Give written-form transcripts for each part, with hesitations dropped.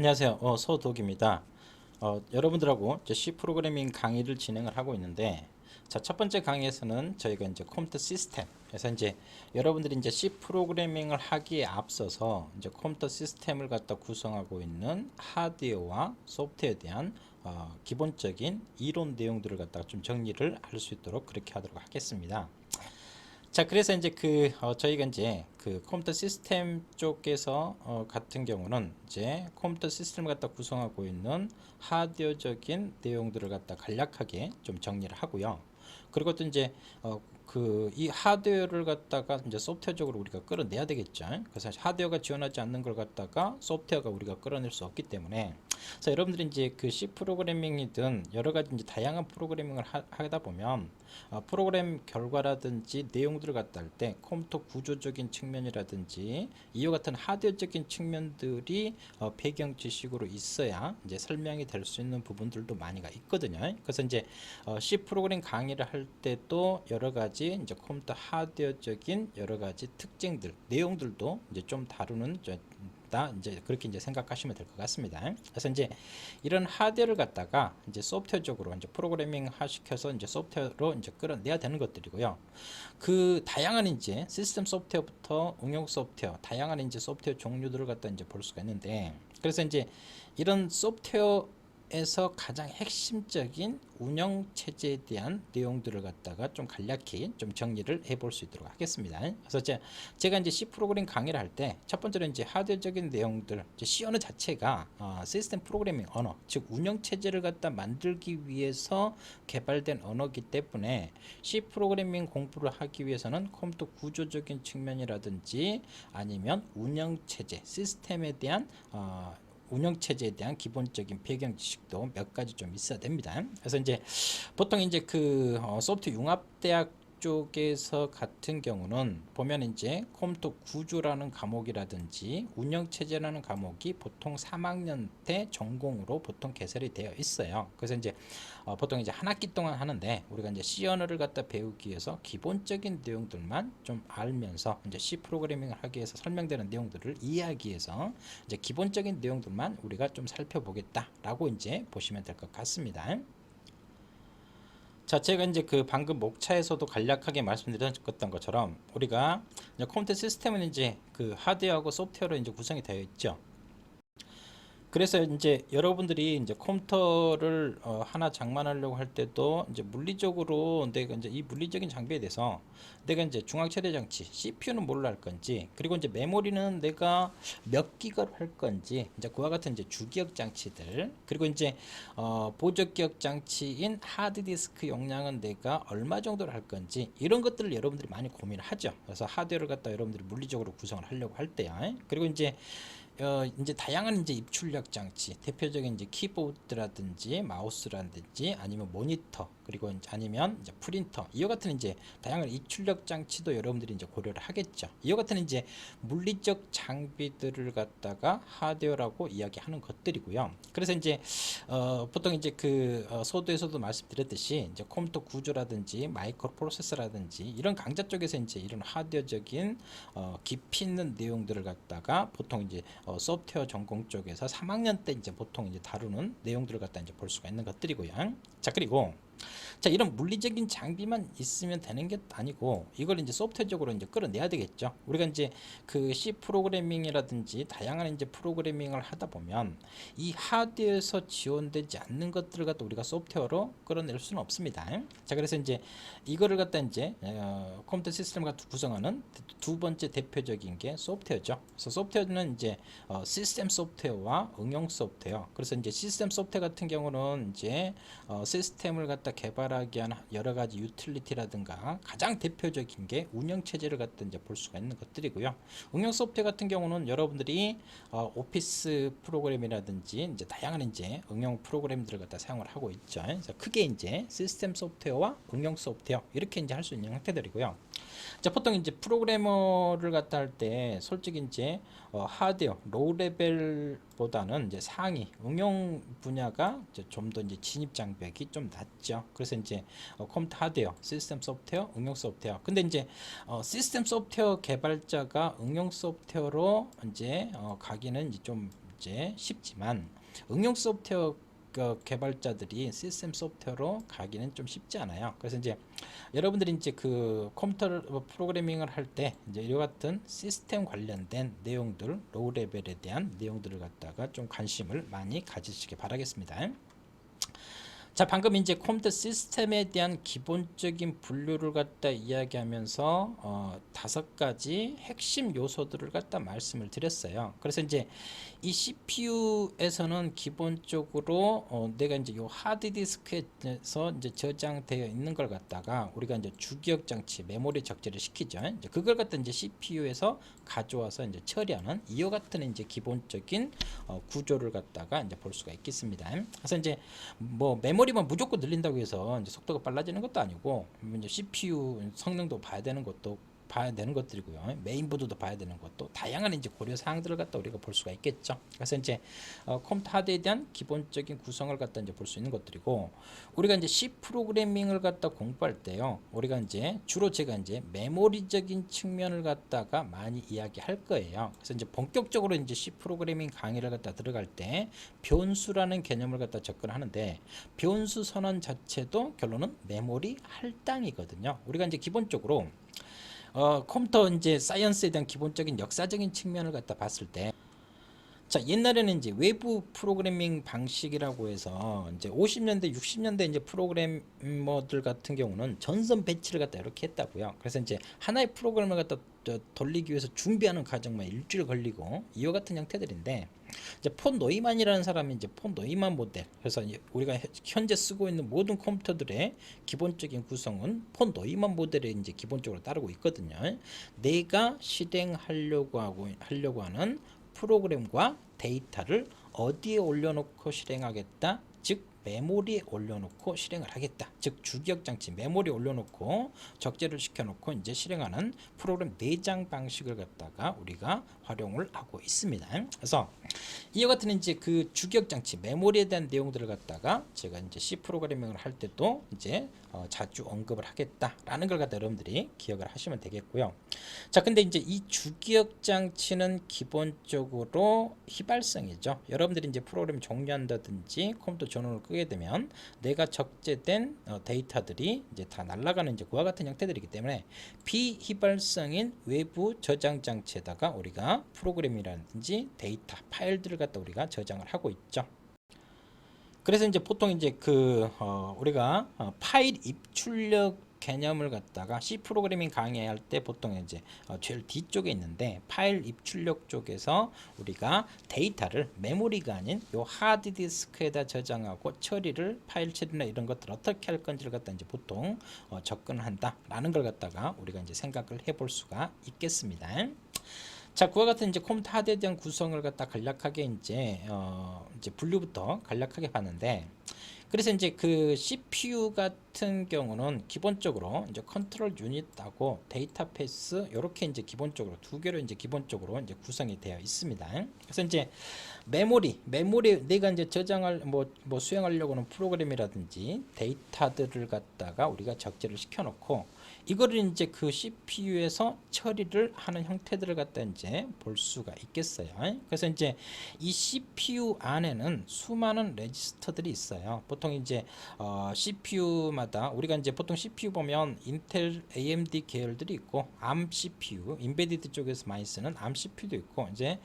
안녕하세요. 서독입니다. 여러분들하고 이제 C 프로그래밍 강의를 진행을 하고 있는데, 자, 첫 번째 강의에서는 저희가 이제 컴퓨터 시스템에서 이제 여러분들이 이제 C 프로그래밍을 하기에 앞서서 이제 컴퓨터 시스템을 갖다 구성하고 있는 하드웨어와 소프트웨어에 대한 기본적인 이론 내용들을 갖다가 좀 정리를 할 수 있도록 그렇게 하도록 하겠습니다. 자, 그래서 이제 저희가 이제 그 컴퓨터 시스템 쪽에서 같은 경우는 이제 컴퓨터 시스템을 갖다 구성하고 있는 하드웨어적인 내용들을 갖다 간략하게 좀 정리를 하고요. 그리고 또 이제 이 하드웨어를 갖다가 이제 소프트웨어적으로 우리가 끌어내야 되겠죠. 그래서 하드웨어가 지원하지 않는 걸 갖다가 소프트웨어가 우리가 끌어낼 수 없기 때문에, 자, 여러분들이 이제 그 C 프로그래밍이든 여러 가지 이제 다양한 프로그래밍을 하다 보면 프로그램 결과라든지 내용들을 갖다 할 때 컴퓨터 구조적인 측면이라든지 이와 같은 하드웨어적인 측면들이 배경 지식으로 있어야 이제 설명이 될 수 있는 부분들도 많이가 있거든요. 그래서 이제 C 프로그램 강의를 할 때도 여러 가지 이제 컴퓨터 하드웨어적인 여러 가지 특징들, 내용들도 이제 좀 다루는 이제 그렇게 이제 생각하시면 될 것 같습니다. 그래서 이제 이런 하드웨어를 갖다가 이제 소프트웨어적으로 이제 프로그래밍 시켜서 이제 소프트웨어로 이제 끌어내야 되는 것들이고요. 그 다양한 이제 시스템 소프트웨어부터 응용 소프트웨어, 다양한 이제 소프트웨어 종류들을 갖다 이제 볼 수가 있는데, 그래서 이제 이런 소프트웨어에서 가장 핵심적인 운영 체제에 대한 내용들을 갖다가 좀 간략히 좀 정리를 해볼 수 있도록 하겠습니다. 그래서 제가 이제 C 프로그램 강의를 할 때 첫 번째로 이제 하드웨어적인 내용들, C 언어 자체가 시스템 프로그래밍 언어, 즉 운영 체제를 갖다 만들기 위해서 개발된 언어이기 때문에 C 프로그래밍 공부를 하기 위해서는 컴퓨터 구조적인 측면이라든지 아니면 운영 체제, 시스템에 대한 운영체제에 대한 기본적인 배경 지식도 몇 가지 좀 있어야 됩니다. 그래서 이제 보통 이제 소프트 융합대학 쪽에서 같은 경우는 보면 이제 컴퓨터 구조라는 과목이라든지 운영체제라는 과목이 보통 3학년 때 전공으로 보통 개설이 되어 있어요. 그래서 이제 보통 이제 한 학기 동안 하는데, 우리가 이제 C 언어를 갖다 배우기 위해서 기본적인 내용들만 좀 알면서 이제 C 프로그래밍을 하기 위해서 설명되는 내용들을 이해하기 위해서 이제 기본적인 내용들만 우리가 좀 살펴보겠다라고 이제 보시면 될 것 같습니다. 자, 제가 이제 방금 목차에서도 간략하게 말씀드렸던 것처럼 우리가 이제 컴퓨터 시스템은 이제 하드웨어하고 소프트웨어로 이제 구성이 되어 있죠. 그래서 이제 여러분들이 이제 컴퓨터를 하나 장만하려고 할 때도 이제 물리적으로 내가 이제 이 물리적인 장비에 대해서 내가 이제 중앙 최대 장치 CPU는 뭘로 할 건지, 그리고 이제 메모리는 내가 몇 기가로 할 건지, 이제 그와 같은 이제 주기억 장치들, 그리고 이제 보조기억 장치인 하드디스크 용량은 내가 얼마 정도로 할 건지, 이런 것들을 여러분들이 많이 고민을 하죠. 그래서 하드웨어를 갖다 여러분들이 물리적으로 구성을 하려고 할 때요. 그리고 이제 다양한 이제 입출력 장치, 대표적인 이제 키보드라든지 마우스라든지 아니면 모니터, 그리고 아니면 이제 프린터, 이와 같은 이제 다양한 입출력 장치도 여러분들이 이제 고려를 하겠죠. 이와 같은 이제 물리적 장비들을 갖다가 하드웨어라고 이야기하는 것들이고요. 그래서 이제 보통 이제 소드에서도 말씀드렸듯이 이제 컴퓨터 구조라든지 마이크로 프로세서라든지 이런 강좌 쪽에서 이제 이런 하드웨어적인 깊이 있는 내용들을 갖다가 보통 이제 소프트웨어 전공 쪽에서 3학년 때 이제 보통 이제 다루는 내용들을 갖다 이제 볼 수가 있는 것들이고요. 자, 그리고 자, 이런 물리적인 장비만 있으면 되는 게 아니고 이걸 이제 소프트웨어적으로 이제 끌어내야 되겠죠. 우리가 이제 C 프로그래밍이라든지 다양한 이제 프로그래밍을 하다 보면 이 하드웨어에서 지원되지 않는 것들을 갖다 우리가 소프트웨어로 끌어낼 수는 없습니다. 자, 그래서 이제 이거를 갖다 이제 컴퓨터 시스템을 갖다 구성하는 두 번째 대표적인 게 소프트웨어죠. 그래서 소프트웨어는 이제 시스템 소프트웨어와 응용 소프트웨어. 그래서 이제 시스템 소프트웨어 같은 경우는 이제 시스템을 갖다 개발하기 위한 여러 가지 유틸리티라든가 가장 대표적인 게 운영 체제를 갖다 이제 볼 수가 있는 것들이고요. 응용 소프트웨어 같은 경우는 여러분들이 오피스 프로그램이라든지 이제 다양한 이제 응용 프로그램들을 갖다 사용을 하고 있죠. 그래서 크게 이제 시스템 소프트웨어와 응용 소프트웨어 이렇게 이제 할 수 있는 형태들이고요. 자, 보통 이제 프로그래머를 갖다 할 때 솔직히 이제 하드웨어 로우 레벨보다는 이제 상위 응용 분야가 좀 더 이제 진입 장벽이 좀 낮죠. 그래서 이제 컴퓨터 하드웨어, 시스템 소프트웨어, 응용 소프트웨어. 근데 이제 시스템 소프트웨어 개발자가 응용 소프트웨어로 이제 가기는 이제 좀 이제 쉽지만 응용 소프트웨어 개발자들이 시스템 소프트웨어로 가기는 좀 쉽지 않아요. 그래서 이제 여러분들이 이제 그 컴퓨터 프로그래밍을 할 때 이제 이와 같은 시스템 관련된 내용들, 로우 레벨에 대한 내용들을 갖다가 좀 관심을 많이 가지시기 바라겠습니다. 자, 방금 이제 컴퓨터 시스템에 대한 기본적인 분류를 갖다 이야기하면서 5가지 핵심 요소들을 갖다 말씀을 드렸어요. 그래서 이제 이 CPU에서는 기본적으로 내가 이제 요 하드디스크에서 이제 저장되어 있는 걸 갖다가 우리가 이제 주기억 장치, 메모리 적재를 시키죠. 이제 그걸 갖다 이제 CPU에서 가져와서 이제 처리하는 이와 같은 이제 기본적인 구조를 갖다가 이제 볼 수가 있겠습니다. 그래서 이제 뭐 메모리만 무조건 늘린다고 해서 이제 속도가 빨라지는 것도 아니고 이제 CPU 성능도 봐야 되는 것들이고요. 메인보드도 봐야 되는 것도 다양한 이제 고려 사항들을 갖다 우리가 볼 수가 있겠죠. 그래서 이제 컴퓨터 하드에 대한 기본적인 구성을 갖다 이제 볼 수 있는 것들이고, 우리가 이제 C 프로그래밍을 갖다 공부할 때요, 우리가 이제 주로 제가 이제 메모리적인 측면을 갖다가 많이 이야기할 거예요. 그래서 이제 본격적으로 이제 C 프로그래밍 강의를 갖다 들어갈 때 변수라는 개념을 갖다 접근하는데, 변수 선언 자체도 결론은 메모리 할당이거든요. 우리가 이제 기본적으로 컴퓨터 이제 사이언스에 대한 기본적인 역사적인 측면을 갖다 봤을 때, 자, 옛날에는 이제 외부 프로그래밍 방식이라고 해서 이제 50년대, 60년대 이제 프로그래머들 같은 경우는 전선 배치를 갖다 이렇게 했다고요. 그래서 이제 하나의 프로그램을 갖다 돌리기 위해서 준비하는 과정만 일주일 걸리고 이와 같은 형태들인데, 이제 폰 노이만이라는 사람이 이제 폰 노이만 모델, 그래서 우리가 현재 쓰고 있는 모든 컴퓨터들의 기본적인 구성은 폰 노이만 모델에 이제 기본적으로 따르고 있거든요. 내가 실행하려고 하는 프로그램과 데이터를 어디에 올려놓고 실행하겠다, 즉 메모리에 올려놓고 실행을 하겠다, 즉 주기억 장치 메모리에 올려놓고 적재를 시켜놓고 이제 실행하는 프로그램 내장 방식을 갖다가 우리가 활용을 하고 있습니다. 그래서 이와 같은 이제 그 주기억 장치 메모리에 대한 내용들을 갖다가 제가 이제 C 프로그래밍을 할 때도 이제 자주 언급을 하겠다라는 걸 갖다 여러분들이 기억을 하시면 되겠고요. 자, 근데 이제 이 주기억 장치는 기본적으로 휘발성이죠. 여러분들이 이제 프로그램 종료한다든지 컴퓨터 전원을 끄게 되면 내가 적재된 데이터들이 이제 다 날아가는 이제 그와 같은 형태들이기 때문에 비휘발성인 외부 저장 장치에다가 우리가 프로그램이라든지 데이터 파일들을 갖다 우리가 저장을 하고 있죠. 그래서 이제 보통 이제 우리가 파일 입출력 개념을 갖다가 C 프로그래밍 강의할 때 보통 이제 제일 뒤쪽에 있는데, 파일 입출력 쪽에서 우리가 데이터를 메모리가 아닌 요 하드디스크에다 저장하고 처리를, 파일 처리나 이런 것들 어떻게 할 건지를 갖다 이제 보통 접근한다라는 걸 갖다가 우리가 이제 생각을 해볼 수가 있겠습니다. 자, 그와 같은 이제 컴퓨터 하드에 대한 구성을 갖다 간략하게 이제 분류부터 간략하게 봤는데, 그래서 이제 그 CPU 같은 경우는 기본적으로 이제 컨트롤 유닛하고 데이터 패스 이렇게 이제 기본적으로 두 개로 이제 기본적으로 이제 구성이 되어 있습니다. 그래서 이제 메모리 내가 이제 저장할 수행하려고 하는 프로그램이라든지 데이터들을 갖다가 우리가 적재를 시켜놓고 이거를 이제 그 CPU에서 처리를 하는 형태들을 갖다 이제 볼 수가 있겠어요. 그래서 이제 이 CPU 안에는 수많은 레지스터들이 있어요. 보통 이제 CPU마다 우리가 이제 보통 CPU 보면 인텔, AMD 계열들이 있고 ARM CPU, 인베디드 쪽에서 많이 쓰는 ARM CPU도 있고, 이제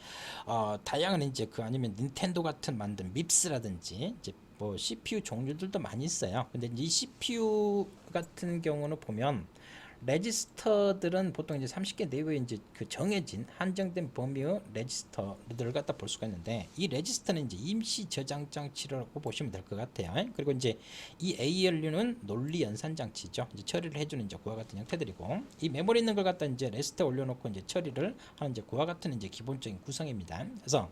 다양한 이제 아니면 닌텐도 같은 만든 밉스라든지 이제 CPU 종류들도 많이 있어요. 근데 이 CPU 같은 경우는 보면 레지스터들은 보통 이제 30개 내외에 이제 그 정해진 한정된 범위의 레지스터들을 갖다 볼 수가 있는데, 이 레지스터는 이제 임시 저장 장치라고 보시면 될 것 같아요. 그리고 이제 이 ALU는 논리 연산 장치죠. 이제 처리를 해주는 이제 그와 같은 형태들이고, 이 메모리 있는 걸 갖다 이제 레스트에 올려놓고 이제 처리를 하는 이제 그와 같은 이제 기본적인 구성입니다. 그래서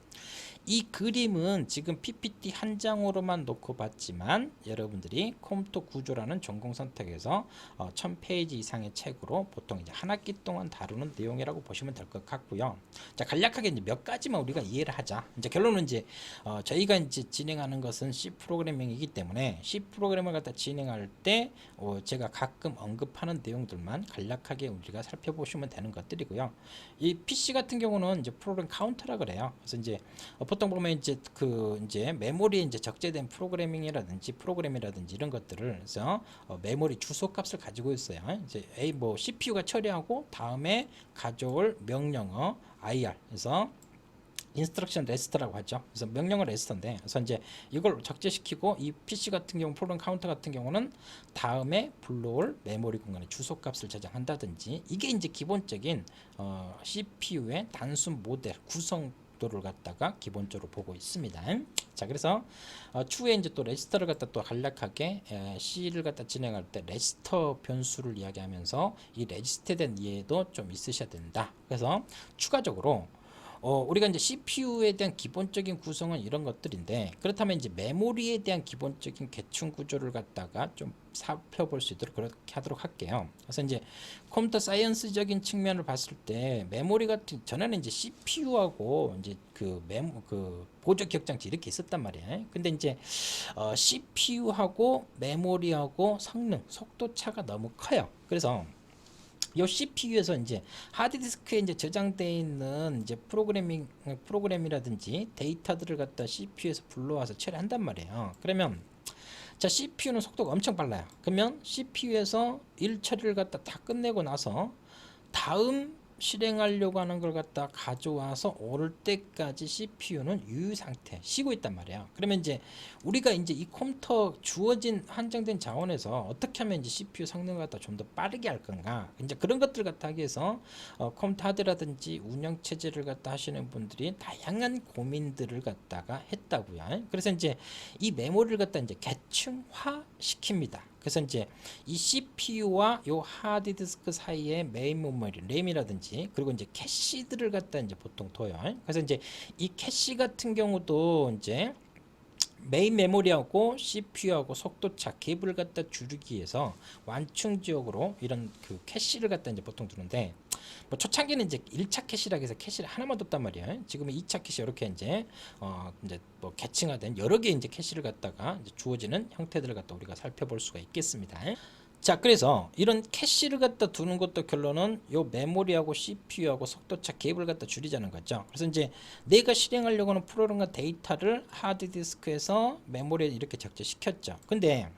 이 그림은 지금 PPT 한 장으로만 놓고 봤지만 여러분들이 컴퓨터 구조라는 전공 선택에서 1000페이지 이상의 책으로 보통 이제 한 학기 동안 다루는 내용이라고 보시면 될 것 같고요. 자, 간략하게 이제 몇 가지만 우리가 이해를 하자. 이제 결론은 이제 저희가 이제 진행하는 것은 C 프로그래밍이기 때문에 C 프로그램을 갖다 진행할 때 제가 가끔 언급하는 내용들만 간략하게 우리가 살펴보시면 되는 것들이고요. 이 PC 같은 경우는 이제 프로그램 카운터라 그래요. 그래서 이제 보통 보면 이제 이제 메모리에 이제 적재된 프로그램이라든지 이런 것들을 그래서 메모리 주소 값을 가지고 있어요. 이제 뭐 CPU가 처리하고 다음에 가져올 명령어 IR. 그래서 인스트럭션 레스트라고 하죠. 그래서 명령어 레스트인데, 그래서 이제 이걸 적재시키고 이 PC 같은 경우 프로그램 카운터 같은 경우는 다음에 불러올 메모리 공간의 주소 값을 저장한다든지, 이게 이제 기본적인 CPU의 단순 모델 구성도를 갖다가 기본적으로 보고 있습니다. 자, 그래서 추후에 이제 또 레지스터를 갖다 또 간략하게 C를 갖다 진행할 때 레지스터 변수를 이야기하면서 이 레지스터에 대한 이해도 좀 있으셔야 된다. 그래서 추가적으로 우리가 이제 CPU에 대한 기본적인 구성은 이런 것들인데, 그렇다면 이제 메모리에 대한 기본적인 계층 구조를 갖다가 좀 살펴볼 수 있도록 그렇게 하도록 할게요. 그래서 이제 컴퓨터 사이언스적인 측면을 봤을 때 메모리 같은 전에는 이제 CPU하고 이제 그 보조 기억장치 이렇게 있었단 말이에요. 근데 이제 CPU하고 메모리하고 성능, 속도 차가 너무 커요. 그래서 이 CPU에서 이제 하드디스크에 이제 저장되어 있는 이제 프로그램이라든지 데이터들을 갖다 CPU에서 불러와서 처리한단 말이에요. 그러면 자, CPU는 속도가 엄청 빨라요. 그러면 CPU에서 일 처리를 갖다 다 끝내고 나서 다음 실행하려고 하는 걸 갖다 가져와서 올 때까지 CPU는 유유 상태 쉬고 있단 말이에요. 그러면 이제 우리가 이제 이 컴퓨터 주어진 한정된 자원에서 어떻게 하면 이제 CPU 성능을 갖다 좀 더 빠르게 할 건가, 이제 그런 것들 갖다 하기 위해서 컴퓨터 하드라든지 운영 체제를 갖다 하시는 분들이 다양한 고민들을 갖다가 했다고요. 그래서 이제 이 메모리를 갖다 이제 계층화 시킵니다. 그래서 이제 이 CPU와 요 하드디스크 사이에 메인 메모리, 램이라든지 그리고 이제 캐시들을 갖다 이제 보통 둬요. 그래서 이제 이 캐시 같은 경우도 이제 메인 메모리하고 CPU하고 속도차 갭을 갖다 줄이기 위해서 완충 지역으로 이런 그 캐시를 갖다 이제 보통 두는데, 뭐 초창기는 이제 1차 캐시라고 해서 캐시를 하나만 뒀단 말이에요. 지금은 2차 캐시 이렇게 이제 이제 뭐 계층화된 여러 개 이제 캐시를 갖다가 이제 주어지는 형태들을 갖다 우리가 살펴볼 수가 있겠습니다. 자, 그래서 이런 캐시를 갖다 두는 것도 결론은 요 메모리하고 CPU하고 속도차 갭을 갖다 줄이자는 거죠. 그래서 이제 내가 실행하려고 하는 프로그램과 데이터를 하드디스크에서 메모리에 이렇게 적재시켰죠. 근데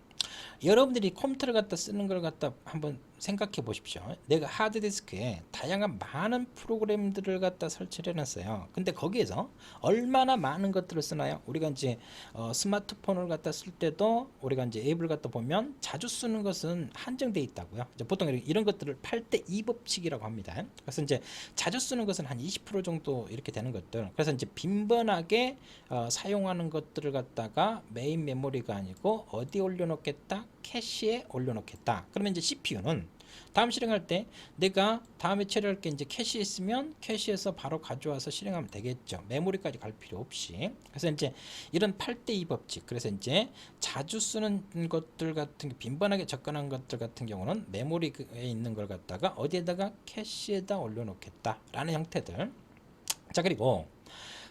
여러분들이 컴퓨터를 갖다 쓰는 걸 갖다 한번 생각해 보십시오. 내가 하드디스크에 다양한 많은 프로그램들을 갖다 설치를 해놨어요. 근데 거기에서 얼마나 많은 것들을 쓰나요? 우리가 이제 스마트폰을 갖다 쓸 때도 우리가 이제 앱을 갖다 보면 자주 쓰는 것은 한정되어 있다고요. 이제 보통 이런 것들을 8대2 법칙이라고 합니다. 그래서 이제 자주 쓰는 것은 한 20% 정도 이렇게 되는 것들. 그래서 이제 빈번하게 사용하는 것들을 갖다가 메인 메모리가 아니고 어디에 올려놓겠다? 캐시에 올려놓겠다. 그러면 이제 CPU는 다음 실행할 때 내가 다음에 처리할 게 이제 캐시에 있으면 캐시에서 바로 가져와서 실행하면 되겠죠. 메모리까지 갈 필요 없이. 그래서 이제 이런 8대2 법칙. 그래서 이제 자주 쓰는 것들 같은 빈번하게 접근한 것들 같은 경우는 메모리에 있는 걸 갖다가 어디에다가 캐시에다 올려놓겠다라는 형태들. 자, 그리고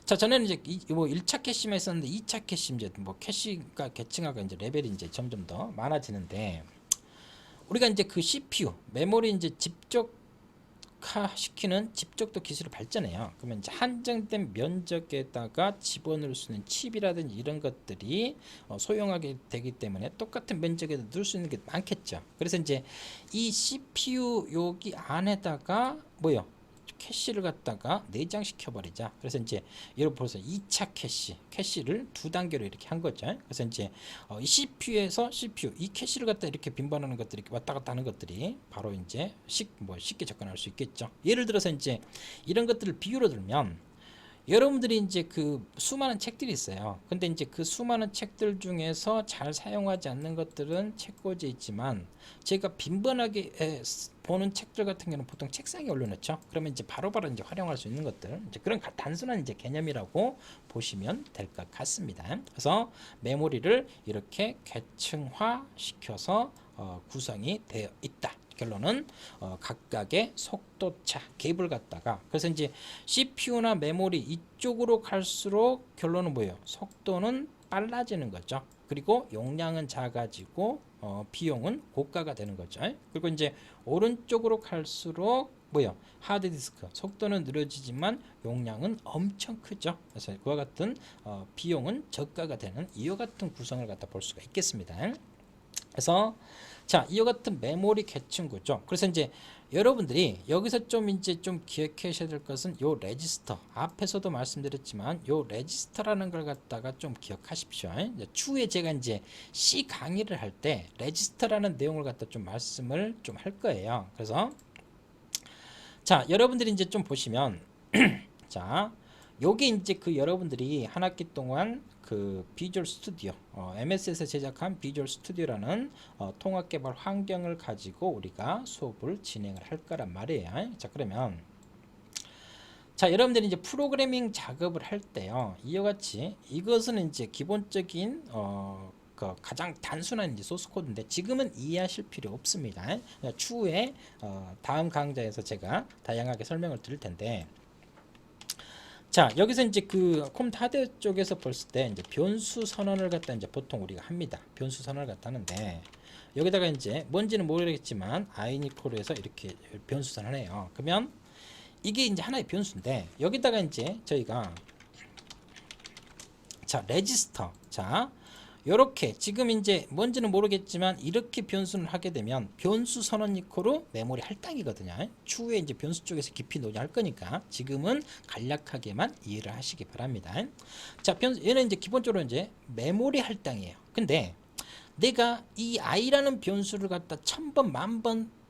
자, 전에는 이제 뭐 1차 캐시만 있었는데 2차 캐시 이제 뭐 캐시가 계층화가 이제 레벨이 이제 점점 더 많아지는데, 우리가 이제 그 CPU 메모리 이제 집적화시키는 집적도 기술이 발전해요. 그러면 이제 한정된 면적에다가 집어넣을 수 있는 칩이라든지 이런 것들이 소형하게 되기 때문에 똑같은 면적에도 넣을 수 있는 게 많겠죠. 그래서 이제 이 CPU 여기 안에다가 뭐요? 캐시를 갖다가 내장시켜 버리자. 그래서 이제 여러분 벌써 2차 캐시를 두 단계로 이렇게 한 거죠. 그래서 이제 이 CPU에서 CPU 이 캐시를 갖다 이렇게 빈번하는 것들이 왔다 갔다 하는 것들이 바로 이제 쉽게 접근할 수 있겠죠. 예를 들어서 이제 이런 것들을 비유로 들면, 여러분들이 이제 그 수많은 책들이 있어요. 근데 이제 그 수많은 책들 중에서 잘 사용하지 않는 것들은 책꽂이에 있지만, 제가 빈번하게 보는 책들 같은 경우는 보통 책상에 올려놓죠. 그러면 이제 바로바로 이제 활용할 수 있는 것들, 이제 그런 단순한 이제 개념이라고 보시면 될 것 같습니다. 그래서 메모리를 이렇게 계층화 시켜서 구성이 되어 있다. 결론은 각각의 속도차 갭을 갖다가 그래서 이제 CPU나 메모리 이쪽으로 갈수록 결론은 뭐예요? 속도는 빨라지는 거죠. 그리고 용량은 작아지고 비용은 고가가 되는 거죠. 그리고 이제 오른쪽으로 갈수록 뭐예요? 하드디스크 속도는 느려지지만 용량은 엄청 크죠. 그래서 그와 같은 비용은 저가가 되는 이와 같은 구성을 갖다 볼 수가 있겠습니다. 그래서 자, 이와 같은 메모리 계층 구조. 그래서 이제 여러분들이 여기서 좀 이제 좀 기억하셔야 될 것은 요 레지스터. 앞에서도 말씀드렸지만 요 레지스터라는 걸 갖다가 좀 기억하십시오. 추후에 제가 이제 C 강의를 할 때 레지스터라는 내용을 갖다 좀 말씀을 좀 할 거예요. 그래서 자, 여러분들이 이제 좀 보시면 자, 요게 이제 그 여러분들이 한 학기 동안 그 비주얼 스튜디오 MS에서 제작한 비주얼 스튜디오라는 통합 개발 환경을 가지고 우리가 수업을 진행을 할 거란 말이에요. 자, 그러면 자, 여러분들이 이제 프로그래밍 작업을 할 때요, 이와 같이 이것은 이제 기본적인 그 가장 단순한 이제 소스 코드인데 지금은 이해하실 필요 없습니다. 추후에 다음 강좌에서 제가 다양하게 설명을 드릴 텐데, 자, 여기서 이제 그 컴퓨터 하드웨어 쪽에서 봤을 때 이제 변수 선언을 갖다 이제 보통 우리가 합니다. 변수 선언을 갖다 하는데 여기다가 이제 뭔지는 모르겠지만 아이니코르에서 이렇게 변수 선언을 해요. 그러면 이게 이제 하나의 변수인데 여기다가 이제 저희가 자, 레지스터 자, 요렇게 지금 이제 뭔지는 모르겠지만 이렇게 변수를 하게 되면 변수 선언 이코로 메모리 할당이거든요. 추후에 이제 변수 쪽에서 깊이 논의할 거니까 지금은 간략하게만 이해를 하시기 바랍니다. 자, 얘는 이제 기본적으로 이제 메모리 할당이에요. 근데 내가 이 i라는 변수를 갖다 1000번,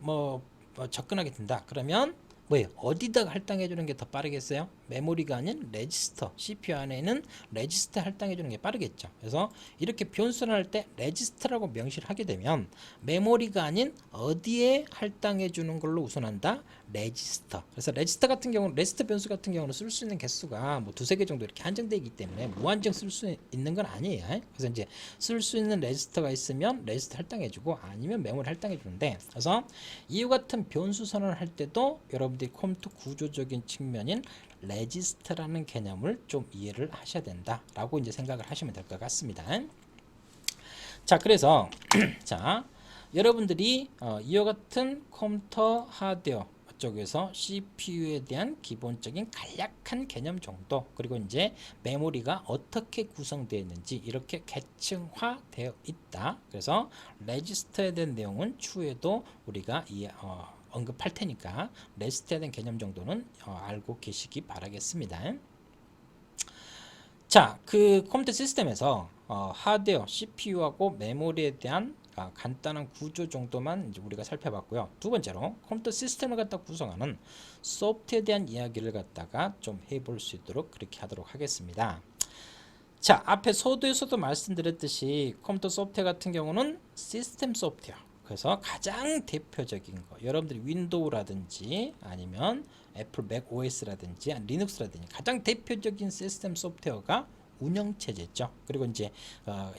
10,000번 접근하게 된다. 그러면 뭐예요? 어디다가 할당해 주는 게 더 빠르겠어요? 메모리가 아닌 레지스터, CPU 안에 있는 레지스터 할당해 주는 게 빠르겠죠. 그래서 이렇게 변수를 할 때 레지스터라고 명시를 하게 되면 메모리가 아닌 어디에 할당해 주는 걸로 우선한다? 레지스터. 그래서 레지스터 같은 경우는 레지스터 변수 같은 경우는 쓸 수 있는 개수가 뭐 두세 개 정도 이렇게 한정되어 있기 때문에 무한정 쓸 수 있는 건 아니에요. 그래서 이제 쓸 수 있는 레지스터가 있으면 레지스터 할당해 주고 아니면 메모리 할당해 주는데, 그래서 이와 같은 변수 선언을 할 때도 여러분들이 컴퓨터 구조적인 측면인 레지스터라는 개념을 좀 이해를 하셔야 된다라고 이제 생각을 하시면 될 것 같습니다. 자, 그래서 자, 여러분들이 이와 같은 컴퓨터 하드웨어 쪽에서 CPU에 대한 기본적인 간략한 개념 정도, 그리고 이제 메모리가 어떻게 구성되어 있는지 이렇게 계층화되어 있다. 그래서 레지스터에 대한 내용은 추후에도 우리가 언급할 테니까 레지스터에 대한 개념 정도는 알고 계시기 바라겠습니다. 자, 그 컴퓨터 시스템에서 하드웨어, CPU하고 메모리에 대한 간단한 구조 정도만 이제 우리가 살펴봤고요. 두 번째로 컴퓨터 시스템을 갖다 구성하는 소프트웨어에 대한 이야기를 갖다가 좀 해볼 수 있도록 그렇게 하도록 하겠습니다. 자, 앞에 서두에서도 말씀드렸듯이 컴퓨터 소프트웨어 같은 경우는 시스템 소프트웨어, 그래서 가장 대표적인 거 여러분들이 윈도우라든지 아니면 애플 맥 OS라든지 리눅스라든지 가장 대표적인 시스템 소프트웨어가 운영체제죠. 그리고 이제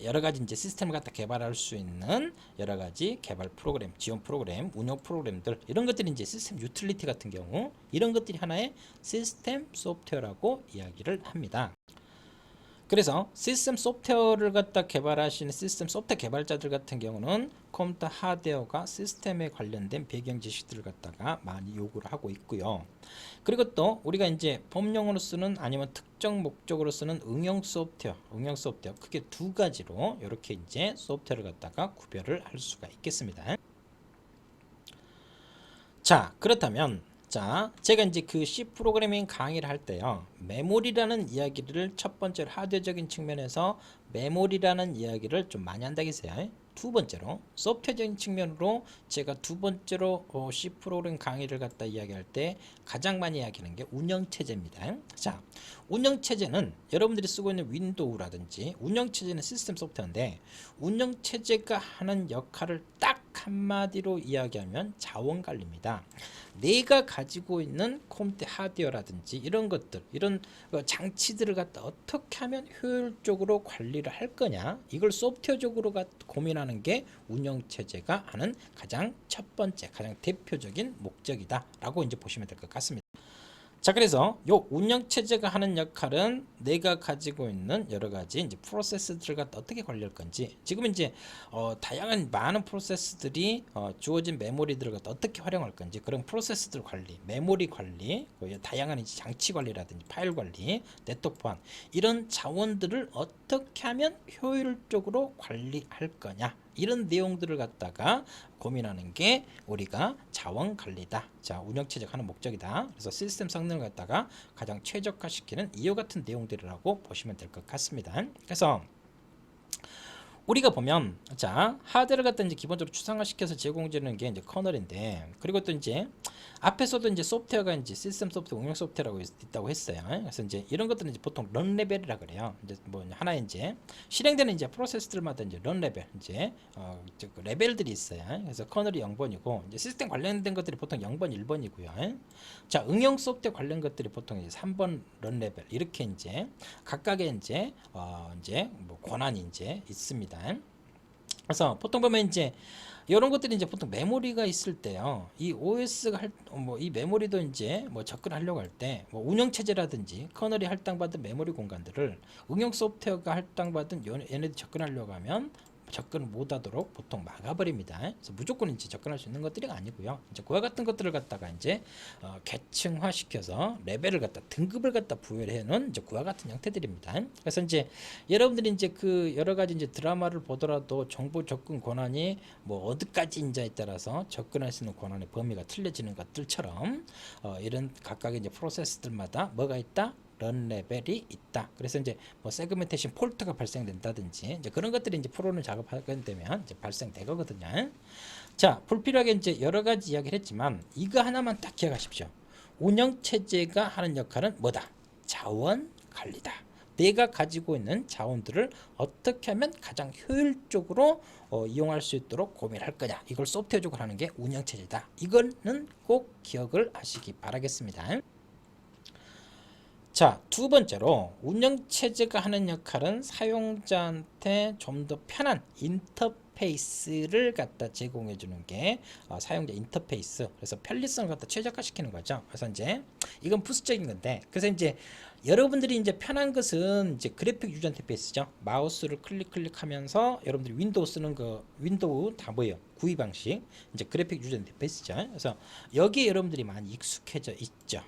여러 가지 이제 시스템을 갖다 개발할 수 있는 여러 가지 개발 프로그램, 지원 프로그램, 운영 프로그램들, 이런 것들이 이제 시스템 유틸리티 같은 경우 이런 것들이 하나의 시스템 소프트웨어라고 이야기를 합니다. 그래서 시스템 소프트웨어를 갖다 개발하시는 시스템 소프트웨어 개발자들 같은 경우는 컴퓨터 하드웨어가 시스템에 관련된 배경 지식들을 갖다가 많이 요구를 하고 있고요. 그리고 또 우리가 이제 법령으로 쓰는 아니면 특정 목적으로 쓰는 응용 소프트웨어 크게 두 가지로 이렇게 이제 소프트웨어를 갖다가 구별을 할 수가 있겠습니다. 자, 그렇다면 자, 제가 이제 그 C 프로그래밍 강의를 할 때요, 메모리라는 이야기를 첫 번째로 하드웨어적인 측면에서 메모리라는 이야기를 좀 많이 한다겠어요. 두 번째로 소프트웨어적인 측면으로 제가 두 번째로 C 프로그래밍 강의를 갖다 이야기할 때 가장 많이 이야기하는 게 운영체제입니다. 자, 운영체제는 여러분들이 쓰고 있는 윈도우라든지 운영체제는 시스템 소프트웨어인데 운영체제가 하는 역할을 딱 한마디로 이야기하면 자원 관리입니다. 내가 가지고 있는 컴퓨터 하드웨어라든지 이런 것들, 이런 장치들을 갖다 어떻게 하면 효율적으로 관리를 할 거냐, 이걸 소프트웨어적으로 고민하는 게 운영체제가 하는 가장 첫 번째, 가장 대표적인 목적이다 라고 이제 보시면 될 것 같습니다. 자, 그래서 요 운영체제가 하는 역할은 내가 가지고 있는 여러 가지 이제 프로세스들을 갖다 어떻게 관리할 건지, 지금 이제 다양한 많은 프로세스들이 주어진 메모리들을 갖다 어떻게 활용할 건지, 그런 프로세스들 관리, 메모리 관리, 다양한 이제 장치 관리라든지 파일 관리, 네트워크 보안, 이런 자원들을 어떻게 하면 효율적으로 관리할 거냐, 이런 내용들을 갖다가 고민하는 게 우리가 자원 관리다. 자, 운영체제가 하는 목적이다. 그래서 시스템 성능을 갖다가 가장 최적화시키는 이와 같은 내용들이라고 보시면 될 것 같습니다. 그래서 우리가 보면, 자, 하드를 갖다 이제 기본적으로 추상화시켜서 제공해주는 게 이제 커널인데, 그리고 또 이제 앞에서도 이제 소프트웨어가 이제 시스템 소프트웨어, 운영 소프트웨어라고 있다고 했어요. 그래서 이제 이런 것들은 이제 보통 런 레벨이라 그래요. 이제 뭐 하나의 이제 실행되는 이제 프로세스들마다 이제 런 레벨, 이제 그 레벨들이 있어요. 그래서 커널이 0번이고, 이제 시스템 관련된 것들이 보통 0번, 1번이고요. 자, 응용 소프트웨어 관련 것들이 보통 이제 3번 런 레벨, 이렇게 이제 각각의 이제 뭐 권한이 이제 있습니다. 그래서 보통 보면 이제 이런 것들이 이제 보통 메모리가 있을 때요, 이 OS가 이 메모리도 이제 뭐 접근하려고 할 때 뭐 운영 체제라든지 커널이 할당받은 메모리 공간들을 응용 소프트웨어가 할당받은 얘네들 접근하려고 하면 접근을 못하도록 보통 막아버립니다. 그래서 무조건 이제 접근할 수 있는 것들이 아니고요. 이제 그와 같은 것들을 갖다가 이제 계층화 시켜서 레벨을 갖다 등급을 갖다 부여를 해놓은 이제 그와 같은 형태들입니다. 그래서 이제 여러분들이 이제 그 여러 가지 이제 드라마를 보더라도 정보 접근 권한이 뭐 어디까지인지에 따라서 접근할 수 있는 권한의 범위가 틀려지는 것들처럼 이런 각각의 이제 프로세스들마다 뭐가 있다? 런 레벨이 있다. 그래서 이제 뭐 세그멘테이션 폴트가 발생된다든지 이제 그런 것들이 이제 프로는 작업하게 되면 이제 발생되거든요. 자, 불필요하게 이제 여러 가지 이야기를 했지만 이거 하나만 딱 기억하십시오. 운영 체제가 하는 역할은 뭐다? 자원 관리다. 내가 가지고 있는 자원들을 어떻게 하면 가장 효율적으로 이용할 수 있도록 고민할 거냐, 이걸 소프트웨어적으로 하는 게 운영 체제다. 이거는 꼭 기억을 하시기 바라겠습니다. 자, 두 번째로 운영체제가 하는 역할은 사용자한테 좀 더 편한 인터페이스를 갖다 제공해 주는 게 사용자 인터페이스, 그래서 편리성을 갖다 최적화시키는 거죠. 그래서 이제 이건 부수적인 건데, 그래서 이제 여러분들이 이제 편한 것은 이제 그래픽 유저 인터페이스죠. 마우스를 클릭하면서 여러분들이 윈도우 쓰는 거, 윈도우 다 뭐예요? 구입 방식, 이제 그래픽 유저 인터페이스죠. 그래서 여기에 여러분들이 많이 익숙해져 있죠.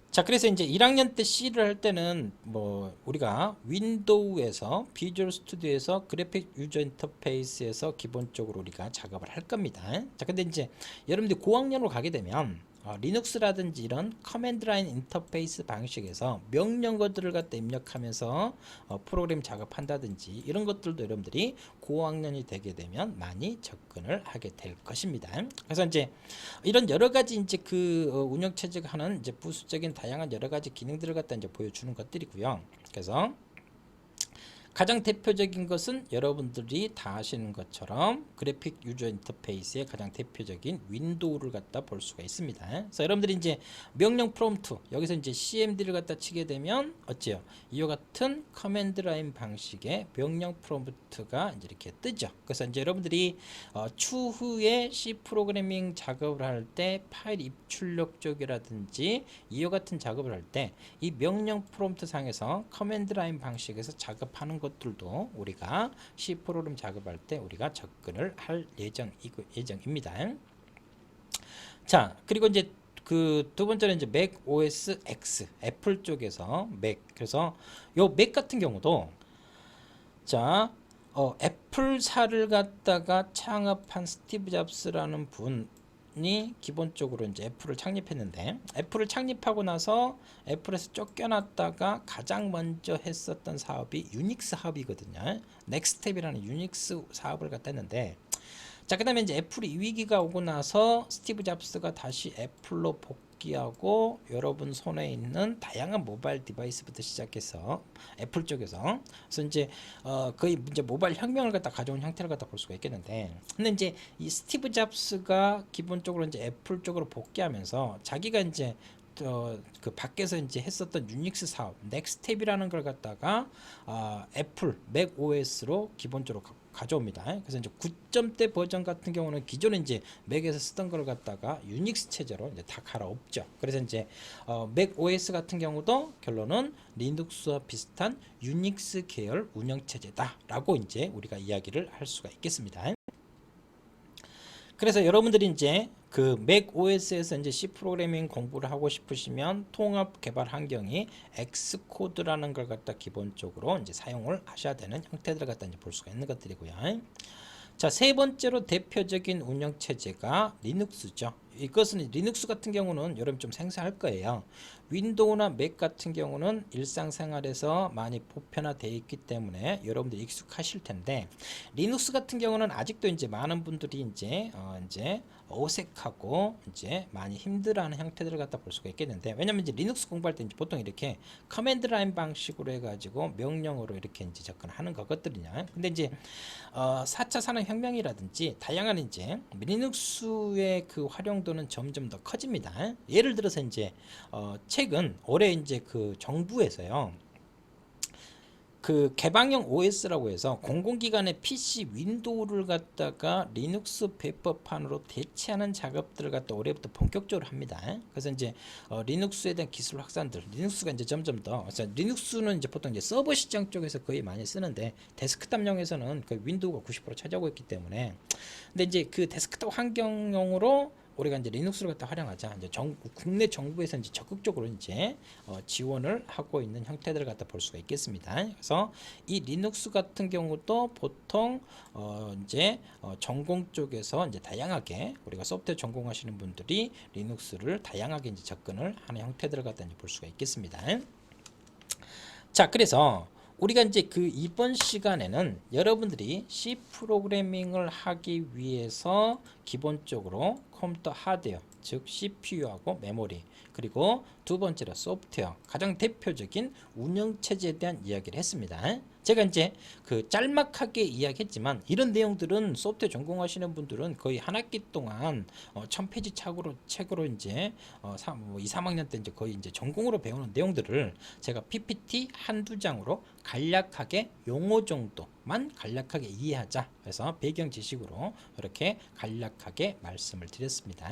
자, 그래서 이제 1학년 때 C를 할 때는 뭐 우리가 윈도우에서 비주얼 스튜디오에서 그래픽 유저 인터페이스에서 기본적으로 우리가 작업을 할 겁니다. 자, 근데 이제 여러분들이 고학년으로 가게 되면 리눅스라든지 이런 커맨드 라인 인터페이스 방식에서 명령어들을 갖다 입력하면서 프로그램 작업한다든지 이런 것들도 여러분들이 고학년이 되게 되면 많이 접근을 하게 될 것입니다. 그래서 이제 이런 여러 가지 이제 그 운영 체제가 하는 이제 부수적인 다양한 여러 가지 기능들을 갖다 이제 보여주는 것들이고요. 그래서 가장 대표적인 것은 여러분들이 다 아시는 것처럼 그래픽 유저 인터페이스의 가장 대표적인 윈도우를 갖다 볼 수가 있습니다. 그래서 여러분들이 이제 명령 프롬프트, 여기서 이제 CMD를 갖다 치게 되면 어째요? 이와 같은 커맨드 라인 방식의 명령 프롬프트가 이제 이렇게 뜨죠. 그래서 이제 여러분들이 추후에 C 프로그래밍 작업을 할 때 파일 입출력 쪽이라든지 이와 같은 작업을 할 때 이 명령 프롬프트 상에서 커맨드 라인 방식에서 작업하는 것들도 우리가 C 프로그램 작업할 때 우리가 접근을 할 예정입니다. 자, 그리고 이제 그 두 번째는 이제 맥 OS X, 애플 쪽에서 맥. 그래서 요 맥 같은 경우도 자, 애플사를 갖다가 창업한 스티브 잡스라는 분이 기본적으로 이제 애플을 창립했는데, 애플을 창립하고 나서 애플에서 쫓겨났다가 가장 먼저 했었던 사업이 유닉스 사업이거든요. 넥스텝이라는 유닉스 사업을 갖다 했는데, 자, 그 다음에 이제 애플이 위기가 오고 나서 스티브 잡스가 다시 애플로 복귀하고 여러분 손에 있는 다양한 모바일 디바이스부터 시작해서 애플 쪽에서 그래서 이제 거의 이제 모바일 혁명을 갖다 가져온 형태를 갖다 볼 수가 있겠는데, 근데 이제 이 스티브 잡스가 기본적으로 이제 애플 쪽으로 복귀하면서 자기가 이제 그 밖에서 이제 했었던 유닉스 사업 넥스텝이라는 걸 갖다가 애플 맥 OS로 기본적으로 가져옵니다. 그래서 이제 9점대 버전 같은 경우는 기존에 이제 맥에서 쓰던 걸 갖다가 유닉스 체제로 이제 다 갈아엎죠. 그래서 이제 맥 OS 같은 경우도 결론은 리눅스와 비슷한 유닉스 계열 운영 체제다라고 이제 우리가 이야기를 할 수가 있겠습니다. 그래서 여러분들이 이제 그 맥 OS에서 이제 C 프로그래밍 공부를 하고 싶으시면 통합 개발 환경이 엑스코드라는 걸 갖다 기본적으로 이제 사용을 하셔야 되는 형태들을 갖다 이제 볼 수가 있는 것들이고요. 자, 세 번째로 대표적인 운영 체제가 리눅스죠. 이것은 리눅스 같은 경우는 여러분 좀 생소할 거예요. 윈도우나 맥 같은 경우는 일상생활에서 많이 보편화되어 있기 때문에 여러분들 익숙하실 텐데, 리눅스 같은 경우는 아직도 이제 많은 분들이 이제 어색하고 이제 많이 힘들어하는 형태들을 갖다 볼 수가 있겠는데, 왜냐면 이제 리눅스 공부할 때 이제 보통 이렇게 커맨드 라인 방식으로 해가지고 명령어로 이렇게 이제 접근하는 것들이냐. 근데 이제 4차 산업혁명이라든지 다양한 이제 리눅스의 그 활용도는 점점 더 커집니다. 예를 들어서 이제 최근 올해 이제 그 정부에서요, 그 개방형 OS라고 해서 공공기관의 PC 윈도우를 갖다가 리눅스 배법판으로 대체하는 작업들을 갖다 올해부터 본격적으로 합니다. 그래서 이제 리눅스에 대한 기술 확산들, 리눅스가 이제 점점 더, 그래서 리눅스는 이제 보통 이제 서버 시장 쪽에서 거의 많이 쓰는데 데스크탑용에서는 거의 윈도우가 90% 차지하고 있기 때문에, 근데 이제 그 데스크탑 환경용으로 우리가 이제 리눅스를 갖다 활용하자. 이제 국내 정부에서 이제 적극적으로 이제 지원을 하고 있는 형태들을 갖다 볼 수가 있겠습니다. 그래서 이 리눅스 같은 경우도 보통 이제 전공 쪽에서 이제 다양하게 우리가 소프트웨어 전공하시는 분들이 리눅스를 다양하게 이제 접근을 하는 형태들을 갖다 이제 볼 수가 있겠습니다. 자, 그래서 우리가 이제 그 이번 시간에는 여러분들이 C 프로그래밍을 하기 위해서 기본적으로 컴퓨터 하드웨어, 즉 CPU하고 메모리, 그리고 두 번째로 소프트웨어, 가장 대표적인 운영체제에 대한 이야기를 했습니다. 제가 이제 그 짤막하게 이야기했지만 이런 내용들은 소프트웨어 전공하시는 분들은 거의 한 학기 동안 1000페이지 책으로 이제 2, 3학년 때 이제 거의 이제 전공으로 배우는 내용들을 제가 PPT 한두 장으로 간략하게 용어 정도만 간략하게 이해하자. 그래서 배경 지식으로 이렇게 간략하게 말씀을 드렸습니다.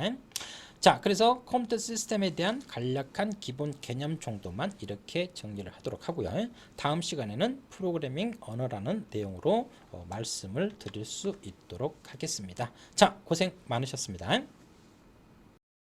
자, 그래서 컴퓨터 시스템에 대한 간략한 기본 개념 정도만 이렇게 정리를 하도록 하고요. 다음 시간에는 프로그래밍 언어라는 내용으로 말씀을 드릴 수 있도록 하겠습니다. 자, 고생 많으셨습니다.